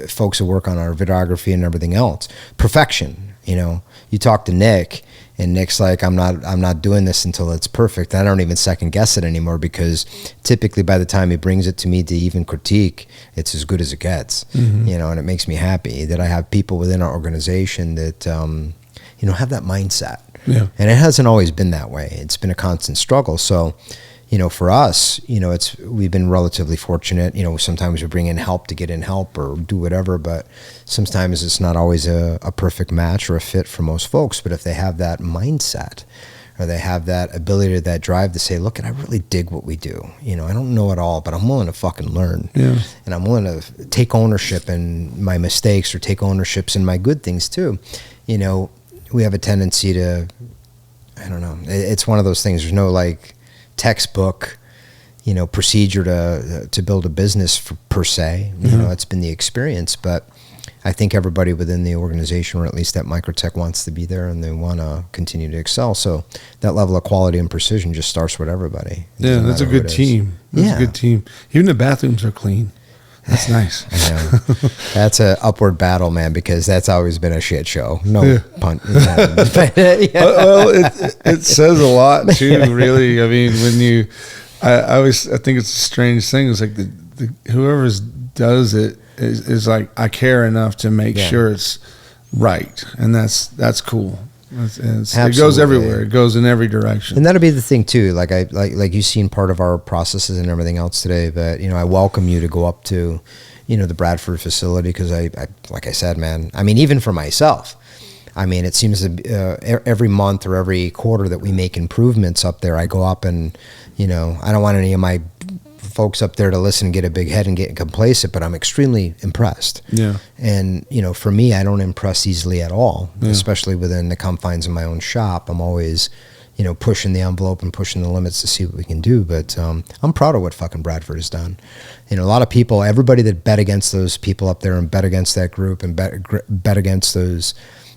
Speaker 1: folks who work on our videography and everything else. Perfection. You talk to Nick, and Nick's like, I'm not doing this until it's perfect. I don't even second guess it anymore, because typically by the time he brings it to me to even critique, it's as good as it gets. And it makes me happy that I have people within our organization that have that mindset. Yeah. And it hasn't always been that way. It's been a constant struggle. So, for us, we've been relatively fortunate. Sometimes we bring in help to get in help or do whatever, but sometimes it's not always a perfect match or a fit for most folks. But if they have that mindset, or they have that ability, that drive to say, look, I really dig what we do. I don't know it all, but I'm willing to fucking learn. Yeah. And I'm willing to take ownership in my mistakes, or take ownerships in my good things too. We have a tendency to, I don't know, it's one of those things. There's no textbook, procedure to build a business per se. It's been the experience, but I think everybody within the organization, or at least at Microtech, wants to be there, and they want to continue to excel. So that level of quality and precision just starts with everybody.
Speaker 2: Yeah, that's a good team. That's a good team. Even the bathrooms are clean. That's nice.
Speaker 1: I know. That's an upward battle, man, because that's always been a shit show. No pun.
Speaker 2: Well, it says a lot too, really. I mean, I think it's a strange thing. It's like whoever does it is like, I care enough to make sure it's right, and that's cool. It goes everywhere. It goes in every direction.
Speaker 1: And that'll be the thing too. Like you've seen part of our processes and everything else today, but I welcome you to go up to, the Bradford facility, because I like I said, man, I mean, even for myself, I mean, it seems to every month or every quarter that we make improvements up there, I go up and, I don't want any of my folks up there to listen and get a big head and get complacent, but I'm extremely impressed. Yeah. And, for me, I don't impress easily at all, especially within the confines of my own shop. I'm always, pushing the envelope and pushing the limits to see what we can do. But I'm proud of what fucking Bradford has done. A lot of people, everybody that bet against those people up there and bet against that group and bet against those,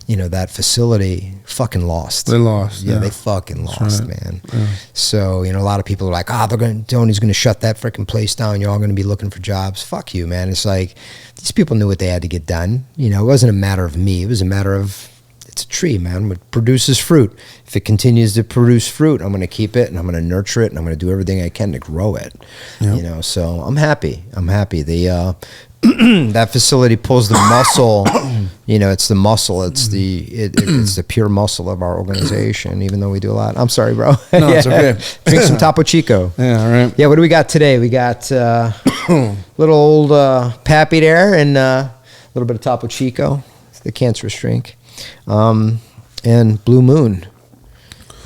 Speaker 1: that facility, fucking lost.
Speaker 2: They lost.
Speaker 1: Yeah, they fucking lost, man. Yeah. So, a lot of people are like, Tony's going to shut that freaking place down. You're all going to be looking for jobs. Fuck you, man. It's like, these people knew what they had to get done. It wasn't a matter of me. It was a matter of, it's a tree, man. It produces fruit. If it continues to produce fruit, I'm going to keep it, and I'm going to nurture it, and I'm going to do everything I can to grow it. Yep. So I'm happy. The that facility pulls the muscle. It's the muscle. It's the pure muscle of our organization. Even though we do a lot. I'm sorry, bro.
Speaker 2: No, it's okay.
Speaker 1: Drink some Topo Chico.
Speaker 2: Yeah, all right.
Speaker 1: Yeah, what do we got today? We got little old Pappy there, and a little bit of Topo Chico. It's the cancerous drink, and Blue Moon.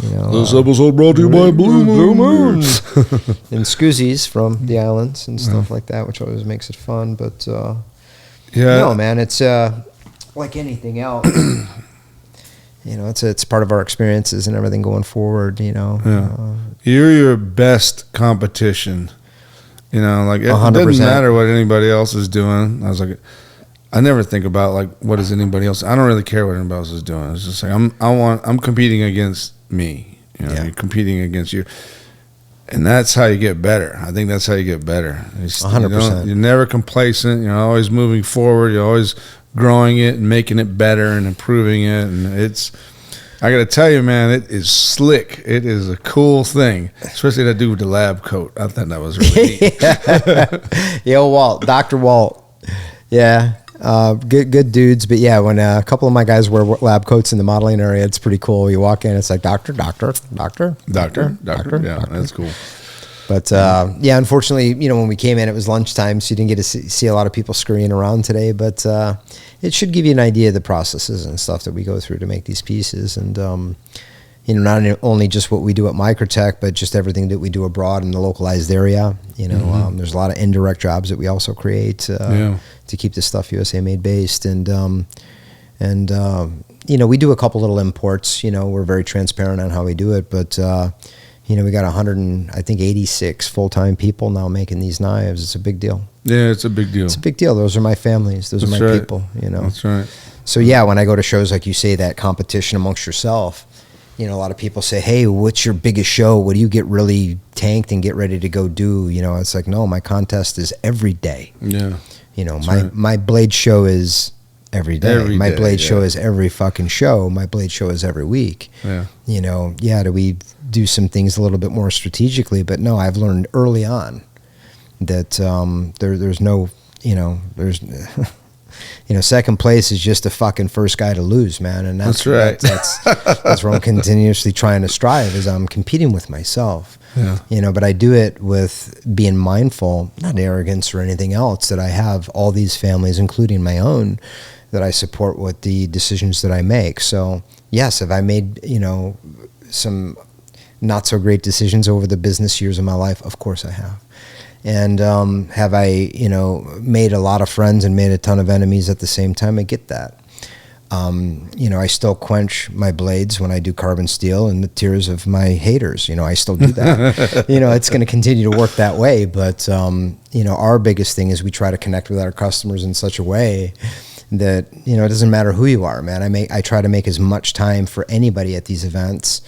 Speaker 2: This episode brought to you by Blue Moon.
Speaker 1: And Scoozies from the islands and stuff like that, which always makes it fun. But no, man, it's like anything else. It's part of our experiences and everything going forward.
Speaker 2: You're your best competition. It
Speaker 1: 100%.
Speaker 2: doesn't matter what anybody else is doing. I never think about what is anybody else. I don't really care what anybody else is doing. It's just like I'm competing against me. You're competing against you, and that's how you get better. I think that's how you get better.
Speaker 1: 100%.
Speaker 2: You're never complacent. You're always moving forward. You're always growing it and making it better and improving it. And I got to tell you, man, it is slick. It is a cool thing, especially that dude with the lab coat. I thought that was really neat.
Speaker 1: Yo, Walt, Dr. Walt. Yeah. Good dudes, but yeah, when a couple of my guys wear lab coats in the modeling area, it's pretty cool. You walk in, it's like doctor.
Speaker 2: Yeah, that's cool.
Speaker 1: But unfortunately, when we came in, it was lunchtime, so you didn't get to see a lot of people scurrying around today. But it should give you an idea of the processes and stuff that we go through to make these pieces, and not only just what we do at Microtech, but just everything that we do abroad in the localized area. There's a lot of indirect jobs that we also create to keep this stuff USA made based. And we do a couple little imports. We're very transparent on how we do it, but we got 186 full-time people now making these knives. It's a big deal.
Speaker 2: Yeah, it's a big deal.
Speaker 1: It's a big deal. Those are my families. Those are my people.
Speaker 2: That's right.
Speaker 1: So yeah, when I go to shows, like you say, that competition amongst yourself, you know, a lot of people say, hey, what's your biggest show? What do you get really tanked and get ready to go do? You know, it's like, no, my contest is every day.
Speaker 2: Yeah.
Speaker 1: You know, my blade show is every day. My blade show is every fucking show. My blade show is every week.
Speaker 2: Yeah.
Speaker 1: You know, do we do some things a little bit more strategically? But no, I've learned early on that there's no, you know, there's... You know, second place is just the fucking first guy to lose, man. And that's right. That's where I'm continuously trying to strive, is I'm competing with myself. Yeah. You know, but I do it with being mindful, not arrogance or anything else, that I have all these families, including my own, that I support with the decisions that I make. So, yes, have I made, you know, some not so great decisions over the business years of my life? Of course I have. And have I, you know, made a lot of friends and made a ton of enemies at the same time? I get that. You know, I still quench my blades when I do carbon steel and the tears of my haters. You know, I still do that. You know, it's going to continue to work that way. But, you know, our biggest thing is we try to connect with our customers in such a way that, you know, it doesn't matter who you are, man. I try to make as much time for anybody at these events,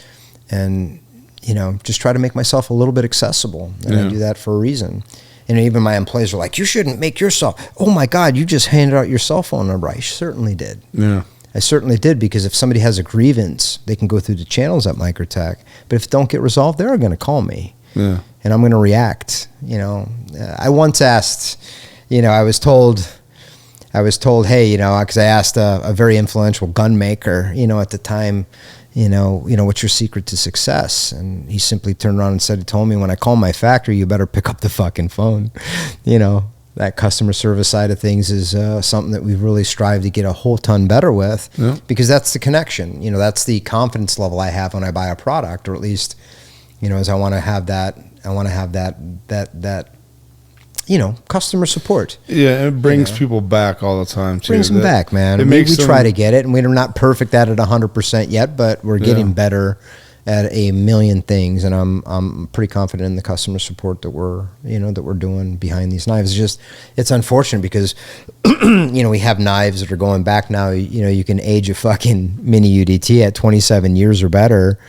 Speaker 1: and you know, just try to make myself a little bit accessible. And I do that for a reason. And even my employees are like, you shouldn't make yourself. Oh my God, you just handed out your cell phone number. I certainly did. Yeah. I certainly did, because if somebody has a grievance, they can go through the channels at Microtech. But if it don't get resolved, they're going to call me. Yeah. And I'm going to react. You know, I once asked, you know, I was told, hey, you know, because I asked a very influential gun maker, you know, at the time, you know, what's your secret to success? And he simply turned around and he told me, when I call my factory, you better pick up the fucking phone. You know, that customer service side of things is something that we've really strived to get a whole ton better with, because that's the connection. You know, that's the confidence level I have when I buy a product, or at least, you know, as I want to have that, you know, customer support.
Speaker 2: Yeah, it brings people back all the time, too.
Speaker 1: Brings them back, man. We try to get it, and we're not perfect at it 100% yet, but we're getting better at a million things, and I'm pretty confident in the customer support that we're doing behind these knives. It's unfortunate because, you know, we have knives that are going back now. You know, you can age a fucking mini UDT at 27 years or better.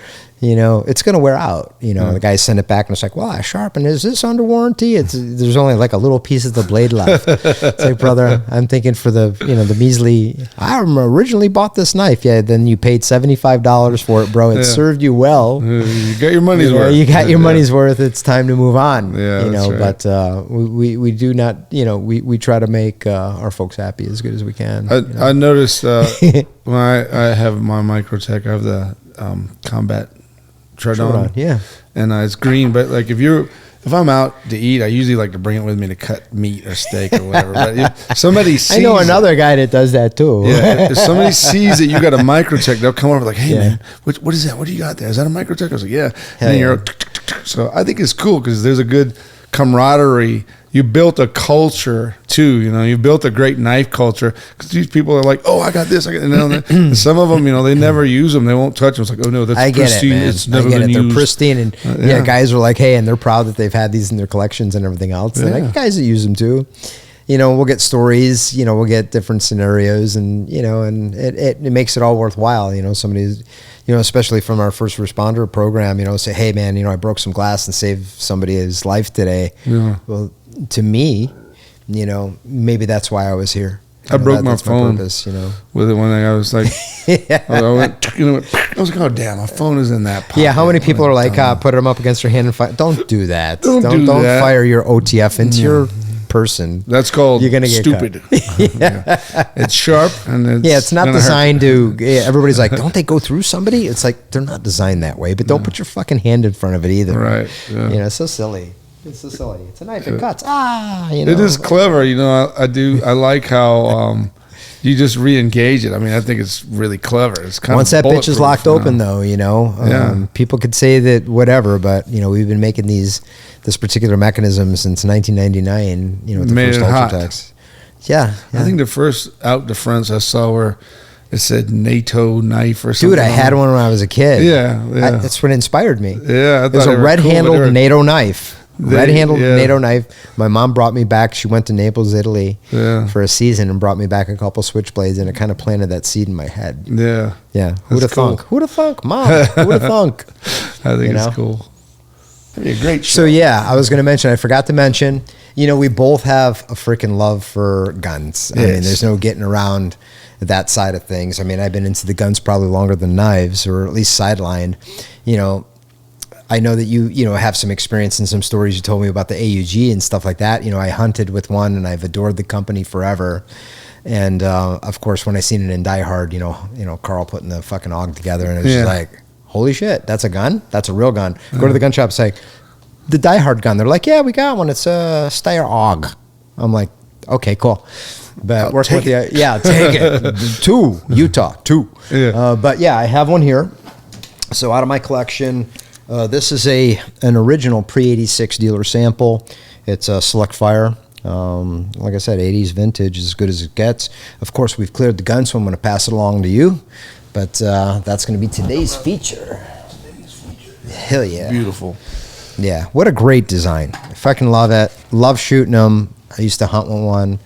Speaker 1: You know, it's going to wear out. You know, the guys send it back and it's like, well, I sharpened. Is this under warranty? There's only like a little piece of the blade left. It's like, brother, I'm thinking for the, you know, the measly, I originally bought this knife. Yeah, then you paid $75 for it, bro. It served you well.
Speaker 2: You got your money's worth.
Speaker 1: You got your money's worth. It's time to move on. Yeah, you know, right. But we do not, you know, we try to make our folks happy as good as we can.
Speaker 2: I noticed when I have my Microtech, I have the combat Tridon,
Speaker 1: yeah,
Speaker 2: and it's green. But like if I'm out to eat, I usually like to bring it with me to cut meat or steak or whatever. But if somebody sees,
Speaker 1: I know another guy that does that too.
Speaker 2: Yeah, if somebody sees that you got a Microtech, they'll come over like, hey man, what is that? What do you got there? Is that a Microtech? I was like, yeah. And then you're so I think it's cool because there's a good camaraderie. You built a culture too, you know. You built a great knife culture because these people are like, "Oh, I got this." And some of them, you know, they never use them. They won't touch them. It's like, "Oh no, that's pristine. It's never been used."
Speaker 1: They're pristine, and guys are like, "Hey," and they're proud that they've had these in their collections and everything else. And like guys that use them too. You know, we'll get stories. You know, we'll get different scenarios, and you know, and it makes it all worthwhile. You know, somebody's. You know, especially from our first responder program, you know, say, hey, man, you know, I broke some glass and saved somebody's life today. Yeah. Well, to me, you know, maybe that's why I was here.
Speaker 2: I broke my phone,
Speaker 1: purpose, you know.
Speaker 2: With it one thing, I was like, I went, you know, I was like, oh, damn, my phone is in that pocket.
Speaker 1: Yeah, how many people are like, put them up against your hand and fire? Don't do that. Don't fire your OTF into your person.
Speaker 2: That's called you're gonna get stupid. It's sharp and
Speaker 1: it's not designed to. Everybody's like, don't they go through somebody? It's like they're not designed that way. But don't put your fucking hand in front of it either.
Speaker 2: Right. Yeah.
Speaker 1: You know, it's so silly. It's so silly. It's a knife. It cuts. You know.
Speaker 2: It is clever. You know, I like how. You just re-engage it. I mean, I think it's really clever. It's kind
Speaker 1: once
Speaker 2: of
Speaker 1: that bitch is locked open, though, you know, people could say that whatever, but you know, we've been making this particular mechanism since 1999. You know, with the first Ultratechs. Yeah,
Speaker 2: I think the first out the fronts I saw where it said NATO knife or something.
Speaker 1: Dude, I had one when I was a kid.
Speaker 2: Yeah.
Speaker 1: That's what inspired me.
Speaker 2: Yeah,
Speaker 1: it was a red-handled NATO knife. red-handled NATO knife. My mom brought me back. She went to Naples, Italy for a season and brought me back a couple switchblades, and it kind of planted that seed in my head.
Speaker 2: Yeah.
Speaker 1: Yeah. Who'd have thunk? Who'd have thunk? Mom, who'd have thunk?
Speaker 2: I think it's cool. That'd be a great show.
Speaker 1: So, yeah, I was going to mention, I forgot to mention, we both have a freaking love for guns. I mean, there's no getting around that side of things. I mean, I've been into the guns probably longer than knives, or at least sidelined. I know that you have some experience in some stories you told me about the AUG and stuff like that. I hunted with one, and I've adored the company forever. And of course, when I seen it in Die Hard, Carl putting the fucking AUG together, and it was just like, holy shit, that's a gun? That's a real gun. Go to the gun shop, say, the Die Hard gun. They're like, yeah, we got one. It's a Steyr AUG. I'm like, okay, cool. But work with you. Yeah, take it. 2, Utah, 2. Yeah. But yeah, I have one here. So out of my collection, this is an original pre-86 dealer sample. It's a Select Fire. Like I said, 80s vintage, as good as it gets. Of course, we've cleared the gun, so I'm going to pass it along to you. But that's going to be today's feature. Hell yeah.
Speaker 2: Beautiful.
Speaker 1: Yeah, what a great design. I fucking love it. Love shooting them. I used to hunt with one.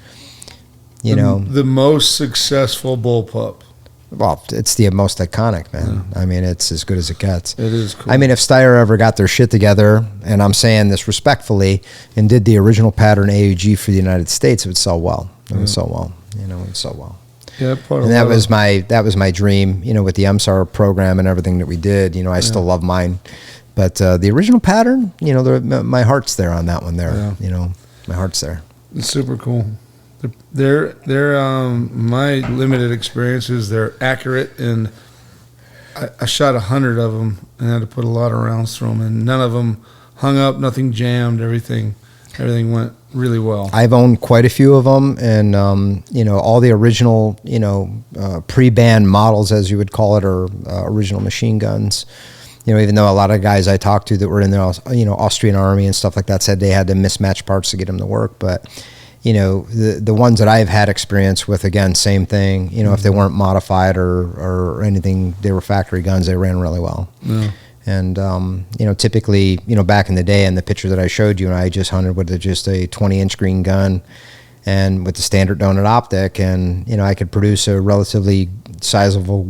Speaker 2: The most successful bullpup.
Speaker 1: Well, it's the most iconic, man. Yeah. I mean, it's as good as it gets.
Speaker 2: It is cool.
Speaker 1: I mean, if Steyr ever got their shit together, and I'm saying this respectfully, and did the original pattern AUG for the United States, it would sell well. It would sell well. It would sell well.
Speaker 2: Yeah,
Speaker 1: and that was my dream. With the MSAR program and everything that we did. I still love mine, but the original pattern, my heart's there on that one. There, my heart's there.
Speaker 2: It's super cool. They're my limited experiences. They're accurate, and I shot 100 of them and had to put a lot of rounds through them, and none of them hung up. Nothing jammed. Everything went really well.
Speaker 1: I've owned quite a few of them, and all the original pre-banned models, as you would call it, or original machine guns. Even though a lot of guys I talked to that were in the Austrian army and stuff like that said they had to mismatch parts to get them to work, but the ones that I've had experience with, again, same thing. If they weren't modified or anything, they were factory guns. They ran really well. Yeah. And typically, back in the day, in the picture that I showed you, I just hunted with just a 20-inch green gun, and with the standard donut optic, and I could produce a relatively sizable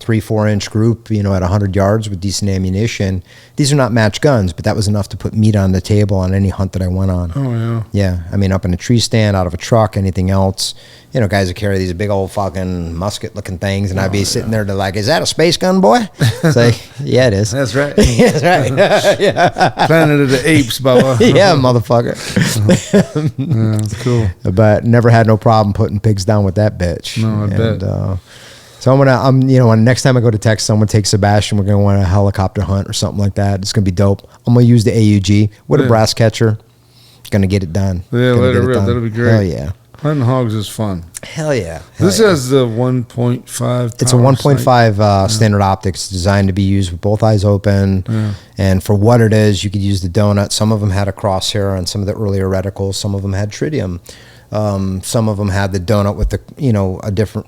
Speaker 1: 3-4 inch group, at 100 yards with decent ammunition. These are not matched guns, but that was enough to put meat on the table on any hunt that I went on.
Speaker 2: Oh, yeah.
Speaker 1: Yeah. I mean, up in a tree stand, out of a truck, anything else. Guys that carry these big old fucking musket-looking things, and I'd be sitting there to like, is that a space gun, boy? It's like, yeah, it is.
Speaker 2: That's right.
Speaker 1: That's right. Yeah.
Speaker 2: Planet of the Apes, Bubba.
Speaker 1: Yeah, motherfucker.
Speaker 2: Yeah, that's cool.
Speaker 1: But never had no problem putting pigs down with that bitch.
Speaker 2: No, I bet.
Speaker 1: So when next time I go to Texas, someone takes Sebastian, we're going to want a helicopter hunt or something like that. It's going to be dope. I'm going to use the AUG with a brass catcher. Going to get it done.
Speaker 2: Yeah, let it rip. That'll be great.
Speaker 1: Hell yeah.
Speaker 2: Hunting hogs is fun.
Speaker 1: Hell yeah.
Speaker 2: This has the 1.5.
Speaker 1: It's a 1.5 standard optics designed to be used with both eyes open. Yeah. And for what it is, you could use the donut. Some of them had a crosshair on some of the earlier reticles. Some of them had tritium. Some of them had the donut with a different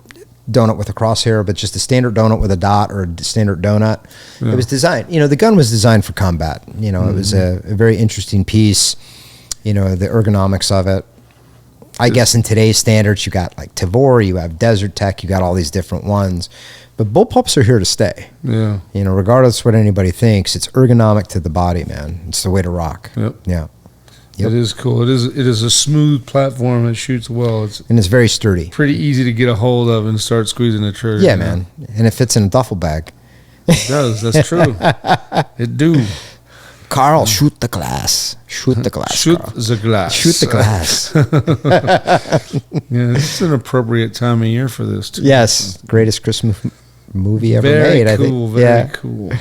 Speaker 1: donut with a crosshair, but just a standard donut with a dot, or a standard donut. Yeah. It was designed, the gun was designed for combat. It was a very interesting piece, the ergonomics of it. I guess in today's standards, you got like Tavor, you have Desert Tech, you got all these different ones. But bullpups are here to stay.
Speaker 2: Yeah.
Speaker 1: Regardless of what anybody thinks, it's ergonomic to the body, man. It's the way to rock.
Speaker 2: Yep.
Speaker 1: Yeah.
Speaker 2: Yep. It is cool. It is a smooth platform that shoots well.
Speaker 1: And it's very sturdy.
Speaker 2: Pretty easy to get a hold of and start squeezing the trigger.
Speaker 1: Yeah, man. And it fits in a duffel bag.
Speaker 2: It does. That's true. It do.
Speaker 1: Carl, shoot the glass. Shoot the glass.
Speaker 2: Shoot
Speaker 1: Carl.
Speaker 2: the glass.
Speaker 1: Shoot the glass.
Speaker 2: Yeah, it's an appropriate time of year for this, too.
Speaker 1: Yes. Greatest Christmas movie ever
Speaker 2: very
Speaker 1: made, I think.
Speaker 2: Cool, very cool.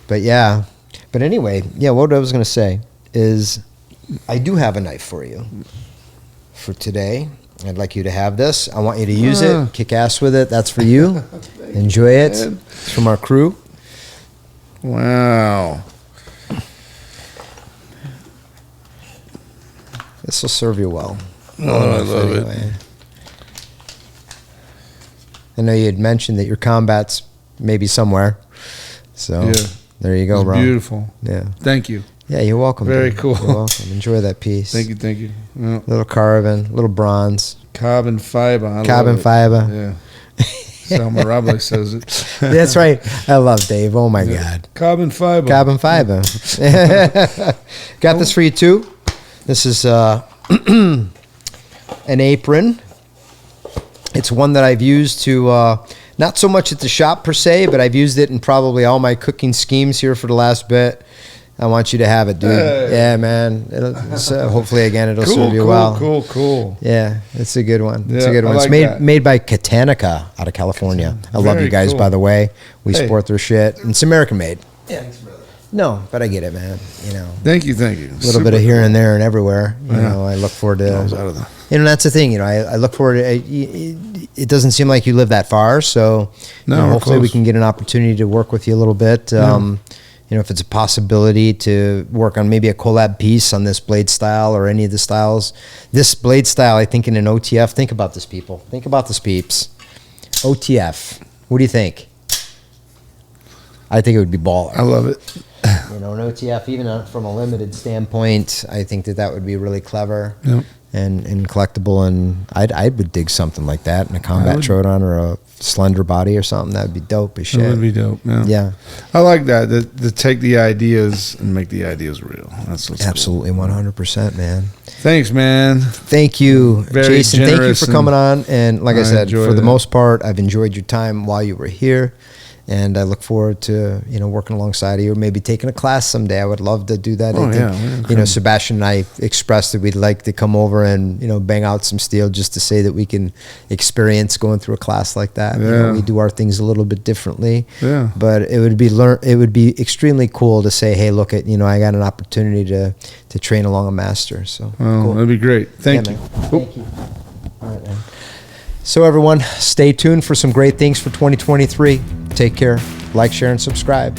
Speaker 1: But yeah. But anyway, what I was going to say is I do have a knife for you for today. I'd like you to have this. I want you to use it, kick ass with it. That's for you. Enjoy it. It's from our crew.
Speaker 2: Wow.
Speaker 1: This will serve you well.
Speaker 2: I love it.
Speaker 1: I know you had mentioned that your combat's maybe somewhere. So There you go,
Speaker 2: It's
Speaker 1: bro.
Speaker 2: beautiful.
Speaker 1: Yeah.
Speaker 2: Thank you.
Speaker 1: Yeah, you're welcome.
Speaker 2: Very
Speaker 1: dude.
Speaker 2: cool.
Speaker 1: You're welcome. Enjoy that piece.
Speaker 2: Thank you. Yeah.
Speaker 1: Little carbon, little bronze.
Speaker 2: Carbon fiber. I
Speaker 1: Carbon
Speaker 2: love it.
Speaker 1: fiber.
Speaker 2: Yeah. Salmarable says it.
Speaker 1: That's right. I love Dave. Oh my God.
Speaker 2: Carbon fiber.
Speaker 1: Carbon fiber. Got this for you too. This is an apron. It's one that I've used to, not so much at the shop per se, but I've used it in probably all my cooking schemes here for the last bit. I want you to have it, dude.
Speaker 2: Hey.
Speaker 1: Yeah, man. Hopefully, again, it'll serve you well.
Speaker 2: Cool.
Speaker 1: Yeah, it's a good one. It's
Speaker 2: Yeah,
Speaker 1: a good
Speaker 2: I
Speaker 1: one.
Speaker 2: like
Speaker 1: It's
Speaker 2: that.
Speaker 1: made by Katanica out of California. I love
Speaker 2: Very
Speaker 1: you guys,
Speaker 2: cool.
Speaker 1: by the way. We
Speaker 2: Hey.
Speaker 1: support their shit. And it's American made. Yeah. No, but I get it, man. You know,
Speaker 2: Thank you.
Speaker 1: a little bit of here and there and everywhere. You
Speaker 2: Yeah.
Speaker 1: know, I look forward to.
Speaker 2: I was out of the.
Speaker 1: You know, that's the thing. You know, I look forward to. It doesn't seem like you live that far, so
Speaker 2: No,
Speaker 1: you know,
Speaker 2: we're
Speaker 1: hopefully we
Speaker 2: close.
Speaker 1: can get an opportunity to work with you a little bit. You know, if it's a possibility to work on maybe a collab piece on this blade style or any of the styles. This blade style, I think, in an OTF. Think about this, people. Think about this, peeps. OTF. What do you think? I think it would be baller.
Speaker 2: I love it.
Speaker 1: You know, an OTF, even from a limited standpoint, I think that would be really clever.
Speaker 2: Yep.
Speaker 1: And collectible, and I would dig something like that in a combat
Speaker 2: would.
Speaker 1: Troodon or a slender body or something. That would be dope as shit.
Speaker 2: That would be dope.
Speaker 1: Yeah,
Speaker 2: I like that. To take the ideas and make the ideas real. That's what's
Speaker 1: absolutely, 100%, man.
Speaker 2: Thanks, man.
Speaker 1: Thank you,
Speaker 2: Very
Speaker 1: Jason. Thank you
Speaker 2: generous
Speaker 1: for coming on. And like I said,
Speaker 2: enjoyed
Speaker 1: for the
Speaker 2: it.
Speaker 1: most part, I've enjoyed your time while you were here. And I look forward to, you know, working alongside of you, or maybe taking a class someday. I would love to do that.
Speaker 2: Oh,
Speaker 1: I think,
Speaker 2: yeah.
Speaker 1: you know, Sebastian and I expressed that we'd like to come over and, you know, bang out some steel just to say that we can experience going through a class like that. You know,
Speaker 2: Yeah.
Speaker 1: we do our things a little bit differently.
Speaker 2: Yeah.
Speaker 1: But it would be extremely cool to say, hey, look at, you know, I got an opportunity to train along a master. So
Speaker 2: Oh,
Speaker 1: cool.
Speaker 2: that'd be great. Thank
Speaker 1: Yeah,
Speaker 2: you.
Speaker 1: man. Thank you. All right, man. So everyone, stay tuned for some great things for 2023. Take care. Like, share, and subscribe.